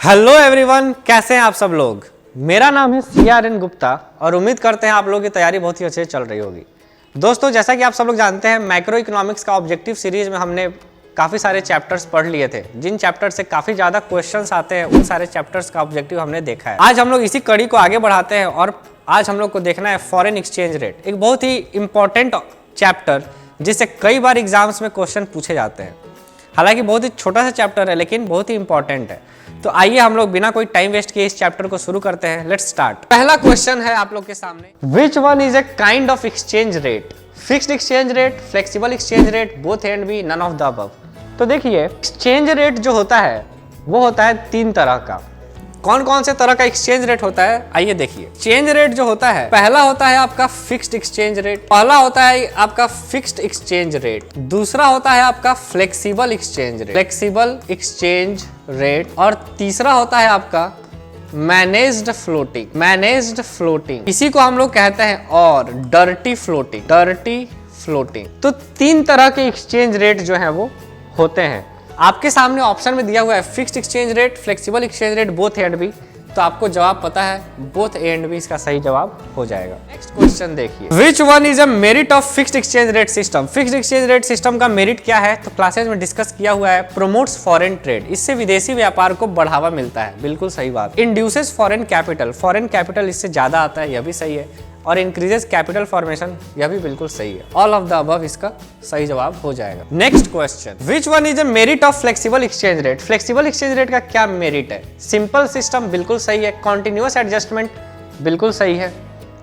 Hello everyone, कैसे हैं आप सब लोग। मेरा नाम है CRN गुप्ता और उम्मीद करते हैं आप लोगों की तैयारी बहुत ही अच्छे से चल रही होगी। दोस्तों, जैसा कि आप सब लोग जानते हैं, मैक्रो इकोनॉमिक्स का ऑब्जेक्टिव सीरीज में हमने काफ़ी सारे चैप्टर्स पढ़ लिए थे। जिन चैप्टर से काफ़ी ज़्यादा क्वेश्चंस आते हैं उन सारे चैप्टर्स का ऑब्जेक्टिव हमने देखा है। आज हम लोग इसी कड़ी को आगे बढ़ाते हैं और आज हम लोग को देखना है फॉरेन एक्सचेंज रेट, एक बहुत ही इंपॉर्टेंट चैप्टर जिससे कई बार एग्जाम्स में क्वेश्चन पूछे जाते हैं। हालांकि बहुत ही छोटा सा चैप्टर है लेकिन बहुत ही इंपॉर्टेंट है। तो आइए हम लोग बिना कोई टाइम वेस्ट किए इस चैप्टर को शुरू करते हैं। Let's start. पहला क्वेश्चन है आप लोग के सामने, which one is a kind of exchange rate? Fixed exchange rate, flexible exchange rate, both and B, none of the above. तो देखिए, एक्सचेंज रेट जो होता है वो होता है तीन तरह का। कौन कौन से तरह का एक्सचेंज रेट होता है आइए देखिए। एक्सचेंज रेट जो होता है, पहला होता है आपका फिक्स्ड एक्सचेंज रेट, पहला होता है आपका फिक्स्ड एक्सचेंज रेट, दूसरा होता है आपका flexible exchange rate, flexible exchange rate, और तीसरा होता है आपका मैनेज्ड फ्लोटिंग, मैनेज्ड फ्लोटिंग। इसी को हम लोग कहते हैं और डर्टी फ्लोटिंग, डर्टी फ्लोटिंग। तो तीन तरह के एक्सचेंज रेट जो है वो होते हैं। आपके सामने ऑप्शन में दिया हुआ है fixed exchange rate, flexible exchange rate, both and B. तो आपको जवाब पता है, बोथ एंड बी इसका सही जवाब हो जाएगा। नेक्स्ट क्वेश्चन देखिए, विच one is a merit of fixed exchange rate system? Fixed exchange rate system का मेरिट क्या है? तो क्लासेज में डिस्कस किया हुआ है, प्रोमोट्स फॉरेन ट्रेड, इससे विदेशी व्यापार को बढ़ावा मिलता है, बिल्कुल सही बात। Induces foreign capital, foreign capital इससे ज्यादा आता है, यह भी सही है। और इंक्रीजेस कैपिटल फॉर्मेशन, यह भी बिल्कुल सही है। ऑल ऑफ द अबव इसका सही जवाब हो जाएगा। Next question, which one is a merit of flexible exchange rate? Flexible exchange rate का क्या मेरिट है? सिंपल सिस्टम, बिल्कुल सही है। कॉन्टिन्यूअस एडजस्टमेंट, बिल्कुल सही है।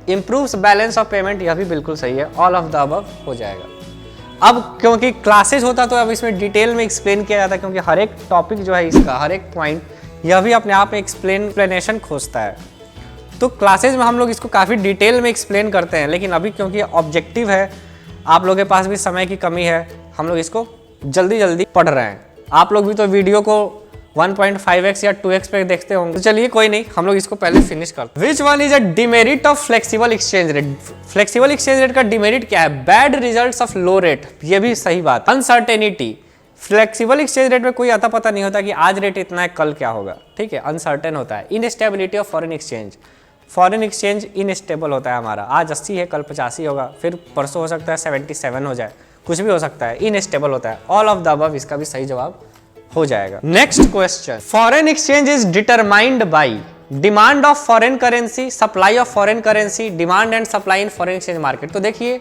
इंप्रूव्स बैलेंस ऑफ पेमेंट, यह भी बिल्कुल सही है। ऑल ऑफ द अबव हो जाएगा। अब क्योंकि क्लासेज होता तो अब इसमें डिटेल में एक्सप्लेन किया जाता, क्योंकि हर एक टॉपिक जो है इसका, हर एक पॉइंट यह भी अपने आप में एक्सप्लेनेशन खोजता है। तो क्लासेज में हम लोग इसको काफ़ी डिटेल में एक्सप्लेन करते हैं, लेकिन अभी क्योंकि ऑब्जेक्टिव है, आप लोगों के पास भी समय की कमी है, हम लोग इसको जल्दी जल्दी पढ़ रहे हैं। आप लोग भी तो वीडियो को 1.5x या 2x पे देखते होंगे। तो चलिए कोई नहीं, हम लोग इसको पहले फिनिश करते हैं। विच one is a demerit of flexible exchange rate? Flexible exchange rate का डिमेरिट क्या है? Bad results of low rate, ये भी सही बात। अनसर्टेनिटी, फ्लेक्सिबल एक्सचेंज रेट में कोई आता पता नहीं होता कि आज रेट इतना है कल क्या होगा, ठीक है, अनसर्टेन होता है। Instability of foreign exchange, foreign exchange instable होता है हमारा, आज 80 है कल 85 होगा, फिर परसों हो सकता है 77 हो जाए, कुछ भी हो सकता है, इनस्टेबल होता है। ऑल ऑफ द अबव इसका भी सही जवाब हो जाएगा। Next question, foreign exchange is determined by demand of foreign currency, supply of foreign currency, demand and supply in foreign exchange market. तो देखिए,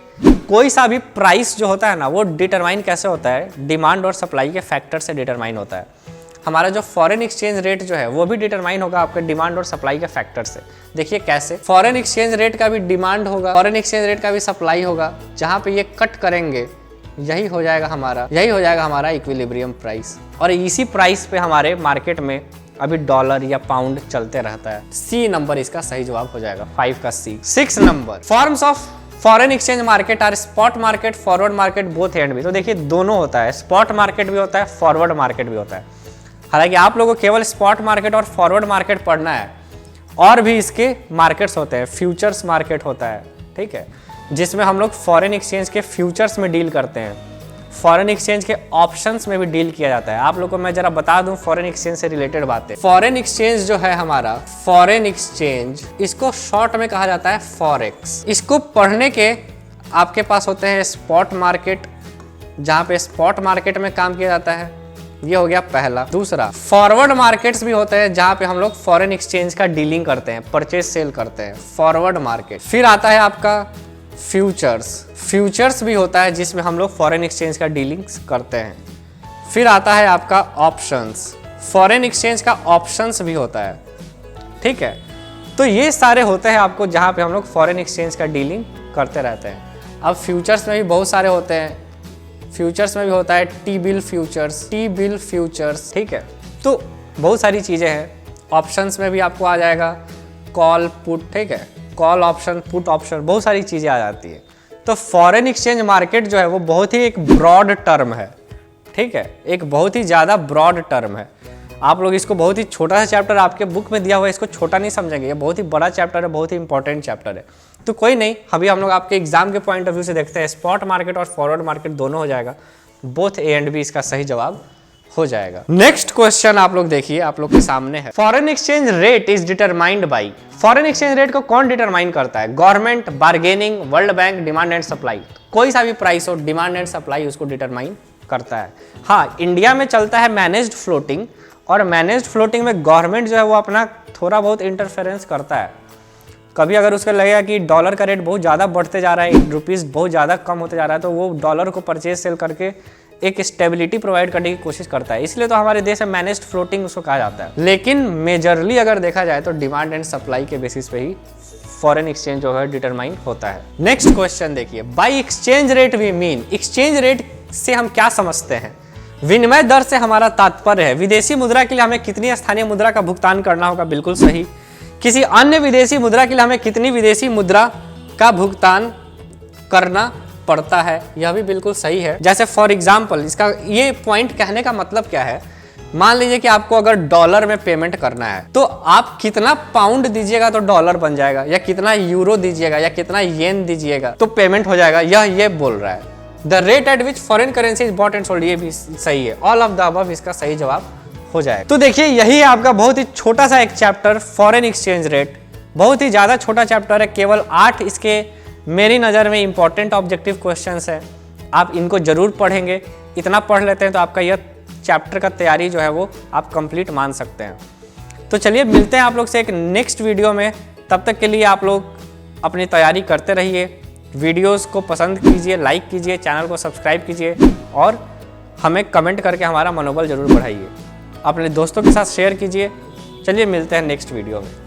कोई सा भी प्राइस जो होता है ना, वो डिटरमाइन कैसे होता है? डिमांड और सप्लाई के फैक्टर से डिटरमाइन होता है। हमारा जो फॉरेन एक्सचेंज रेट जो है वो भी डिटरमाइन होगा आपके डिमांड और सप्लाई के फैक्टर से। देखिए कैसे, फॉरेन एक्सचेंज रेट का भी डिमांड होगा, फॉरेन एक्सचेंज रेट का भी सप्लाई होगा, जहां पे ये कट करेंगे यही हो जाएगा हमारा इक्विलिब्रियम प्राइस। और इसी प्राइस पे हमारे मार्केट में अभी डॉलर या पाउंड चलते रहता है। सी नंबर इसका सही जवाब हो जाएगा, 5 का C. 6 number, forms of foreign exchange market are spot market, forward market, both and B. तो देखिए दोनों होता है, स्पॉट मार्केट भी होता है, फॉरवर्ड मार्केट भी होता है। हालांकि आप लोगों को केवल स्पॉट मार्केट और फॉरवर्ड मार्केट पढ़ना है, और भी इसके मार्केट्स होते हैं। फ्यूचर्स मार्केट होता है, ठीक है, जिसमें हम लोग फॉरेन एक्सचेंज के फ्यूचर्स में डील करते हैं। फॉरेन एक्सचेंज के ऑप्शंस में भी डील किया जाता है। आप लोगों को मैं जरा बता दूं फॉरेन एक्सचेंज से रिलेटेड बातें। फॉरेन एक्सचेंज जो है हमारा, फॉरेन एक्सचेंज, इसको शॉर्ट में कहा जाता है फॉरेक्स। इसको पढ़ने के आपके पास होते हैं स्पॉट मार्केट, जहां पे स्पॉट मार्केट में काम किया जाता है, ये हो गया पहला। दूसरा, फॉरवर्ड मार्केट्स भी होते हैं जहां पे हम लोग फॉरेन एक्सचेंज का डीलिंग करते हैं, परचेज सेल करते हैं, फॉरवर्ड मार्केट। फिर आता है आपका फ्यूचर्स, फ्यूचर्स भी होता है जिसमें हम लोग फॉरेन एक्सचेंज का डीलिंग्स करते हैं। फिर आता है आपका ऑप्शंस, फॉरेन एक्सचेंज का ऑप्शंस भी होता है, ठीक है। तो ये सारे होते हैं आपको जहां पे हम लोग फॉरेन एक्सचेंज का डीलिंग करते रहते हैं। अब फ्यूचर्स में भी बहुत सारे होते हैं, फ्यूचर्स में भी होता है T bill futures, T bill futures, ठीक है। तो बहुत सारी चीज़ें हैं। ऑप्शंस में भी आपको आ जाएगा कॉल पुट, ठीक है, कॉल ऑप्शन, पुट ऑप्शन, बहुत सारी चीज़ें आ जाती है। तो फॉरेन एक्सचेंज मार्केट जो है वो बहुत ही एक ब्रॉड टर्म है, ठीक है, एक बहुत ही ज़्यादा ब्रॉड टर्म है। आप लोग इसको बहुत ही छोटा सा चैप्टर आपके बुक में दिया हुआ है, इसको छोटा नहीं समझेंगे, ये बहुत ही बड़ा चैप्टर है, बहुत ही इंपॉर्टेंट चैप्टर है। तो कोई नहीं, अभी हम लोग आपके एग्जाम के पॉइंट ऑफ व्यू से देखते हैं, स्पॉट मार्केट और फॉरवर्ड मार्केट दोनों हो जाएगा, बोथ ए एंड बी इसका सही जवाब हो जाएगा। नेक्स्ट क्वेश्चन आप लोग देखिए, आप लोग के सामने है। Foreign exchange rate is determined by. Foreign exchange rate को कौन डिटरमाइन करता है? Government, bargaining, world bank, demand and supply. कोई सा भी प्राइस हो, डिमांड एंड सप्लाई उसको डिटरमाइन करता है। हाँ, इंडिया में चलता है मैनेज्ड फ्लोटिंग, और मैनेज्ड फ्लोटिंग में गवर्नमेंट जो है वो अपना थोड़ा बहुत इंटरफेरेंस करता है। कभी अगर उसको लगेगा कि डॉलर का रेट बहुत ज़्यादा बढ़ते जा रहा है, रुपीज़ बहुत ज़्यादा कम होते जा रहा है, तो वो डॉलर को परचेज सेल करके एक स्टेबिलिटी प्रोवाइड करने की कोशिश करता है। इसलिए तो हमारे देश में मैनेज्ड फ्लोटिंग उसको कहा जाता है। लेकिन मेजरली अगर देखा जाए तो डिमांड एंड सप्लाई के बेसिस पे ही फॉरेन एक्सचेंज जो है डिटरमाइन होता है। नेक्स्ट क्वेश्चन देखिए, by exchange rate we mean. Exchange rate से हम क्या समझते हैं? विनिमय दर से हमारा तात्पर्य है विदेशी मुद्रा के लिए हमें कितनी स्थानीय मुद्रा का भुगतान करना होगा, बिल्कुल सही। किसी अन्य विदेशी मुद्रा के लिए हमें कितनी विदेशी मुद्रा का भुगतान करना पड़ता है, यह भी बिल्कुल सही है। जैसे फॉर एग्जाम्पल, इसका ये पॉइंट कहने का मतलब क्या है, मान लीजिए कि आपको अगर डॉलर में पेमेंट करना है तो आप कितना पाउंड दीजिएगा तो डॉलर बन जाएगा, या कितना यूरो दीजिएगा या कितना येन दीजिएगा तो पेमेंट हो जाएगा, ये बोल रहा है। The rate at which foreign currency is bought and sold, ये भी सही है। ऑल ऑफ द अबव इसका सही जवाब हो जाएगा। तो देखिए, यही आपका बहुत ही छोटा सा एक चैप्टर फॉरेन एक्सचेंज रेट, बहुत ही ज़्यादा छोटा चैप्टर है। केवल 8 इसके मेरी नज़र में इंपॉर्टेंट ऑब्जेक्टिव क्वेश्चंस है। आप इनको जरूर पढ़ेंगे, इतना पढ़ लेते हैं तो आपका यह चैप्टर का तैयारी जो है वो आप कंप्लीट मान सकते हैं। तो चलिए मिलते हैं आप लोग से एक नेक्स्ट वीडियो में। तब तक के लिए आप लोग अपनी तैयारी करते रहिए, वीडियोस को पसंद कीजिए, लाइक कीजिए, चैनल को सब्सक्राइब कीजिए और हमें कमेंट करके हमारा मनोबल जरूर बढ़ाइए। अपने दोस्तों के साथ शेयर कीजिए। चलिए मिलते हैं नेक्स्ट वीडियो में।